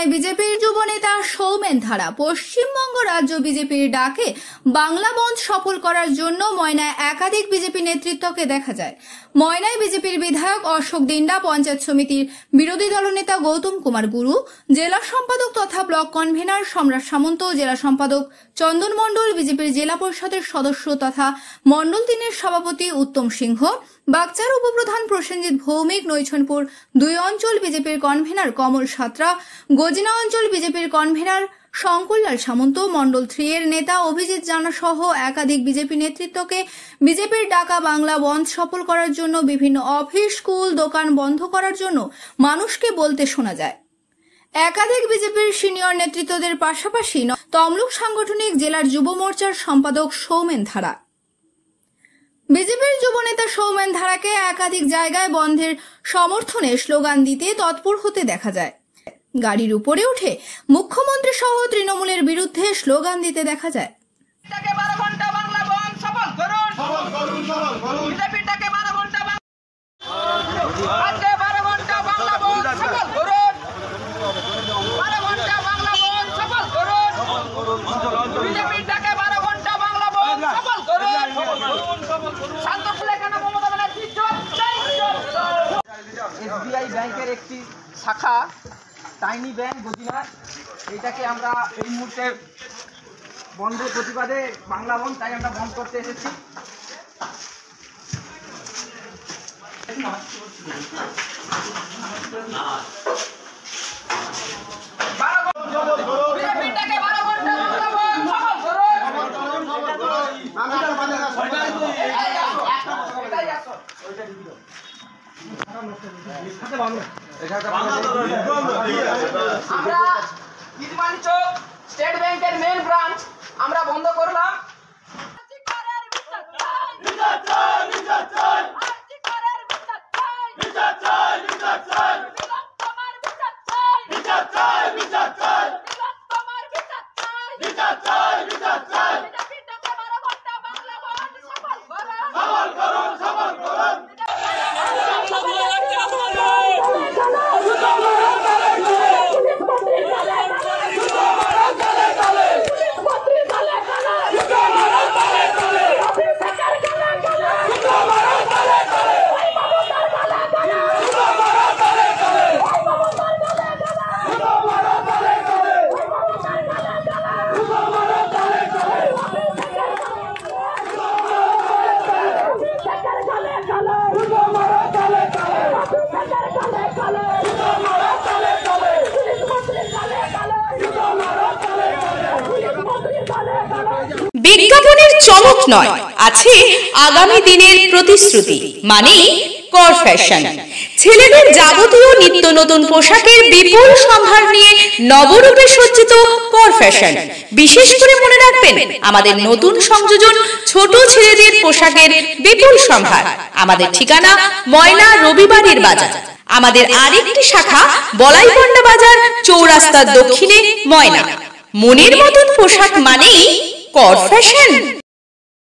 ময়নায় বিজেপির যুব নেতা সৌমেন ধারা পশ্চিমবঙ্গ রাজ্য বিজেপির ডাকে বাংলা বন্ধ সফল করার জন্য ময়নায় একাধিক বিজেপি নেতৃত্বকে দেখা যায়। ময়নায় বিজেপির বিধায়ক অশোক দিন্ডা, পঞ্চায়েত সমিতির বিরোধী দলনেতা গৌতম কুমার গুরু, জেলা সম্পাদক তথা ব্লক কনভেনার সম্রাট সামন্ত, জেলা সম্পাদক চন্দন মণ্ডল, বিজেপির জেলা পরিষদের সদস্য তথা মণ্ডল 3-এর সভাপতি উত্তম সিংহ, বাগচার উপপ্রধান প্রসেনজিৎ ভৌমিক, নৈছনপুর 2 অঞ্চল বিজেপির কনভেনার কমল সাঁতরা, গজিনা অঞ্চল বিজেপির কনভেনার শঙ্করলাল সামন্ত, মণ্ডল 3-এর নেতা অভিজিৎ জানা সহ একাধিক বিজেপি নেতৃত্বকে বিজেপির ডাকা বাংলা বন্ধ সফল করার জন্য বিভিন্ন অফিস, স্কুল, দোকান বন্ধ করার জন্য মানুষকে বলতে শোনা যায়। একাধিক বিজেপির সিনিয়র নেতৃত্বদের পাশাপাশি তমলুক সাংগঠনিক জেলার যুব মোর্চার সম্পাদক সৌমেন ধারা। বিজেপির যুব নেতা সৌমেন ধারাকে একাধিক জায়গায় বন্ধের সমর্থনে স্লোগান দিতে তৎপর হতে দেখা যায়। গাড়ির উপরে উঠে মুখ্যমন্ত্রী সহ তৃণমূলের বিরুদ্ধে স্লোগান দিতে দেখা যায়। SBI ব্যাংকের একটি শাখা টাইনি ব্যাংক গজিনা, এটাকে আমরা এই মুহূর্তে বন্ধের প্রতিবাদে বাংলা বন্ধ, তাই আমরা বন্ধ করতে এসেছি। আমরা ইদমানি চৌক স্টেট ব্যাংকের মেন ব্রাঞ্চ আমরা বন্ধ করলাম। বিজ্ঞাপনের চমক নয়, আছে আগামী দিনের প্রতিশ্রুতি, মানে কর ফ্যাশন। ছেলেদের যাবতীয় নিত্য নতুন পোশাকের বিপুল সম্ভার নিয়ে নবরূপে সজ্জিত কর ফ্যাশন। বিশেষ করে মনে রাখবেন, আমাদের নতুন সংযোজন ছোট ছেলেদের পোশাকের বিপুল সম্ভার। আমাদের ঠিকানা ময়না রবিবারের বাজার। আমাদের আরেকটি শাখা বলাইপন্ডা বাজার, চৌরাস্তার দক্ষিণে ময়না। মনের মতন পোশাক মানেই কর ফ্যাশন।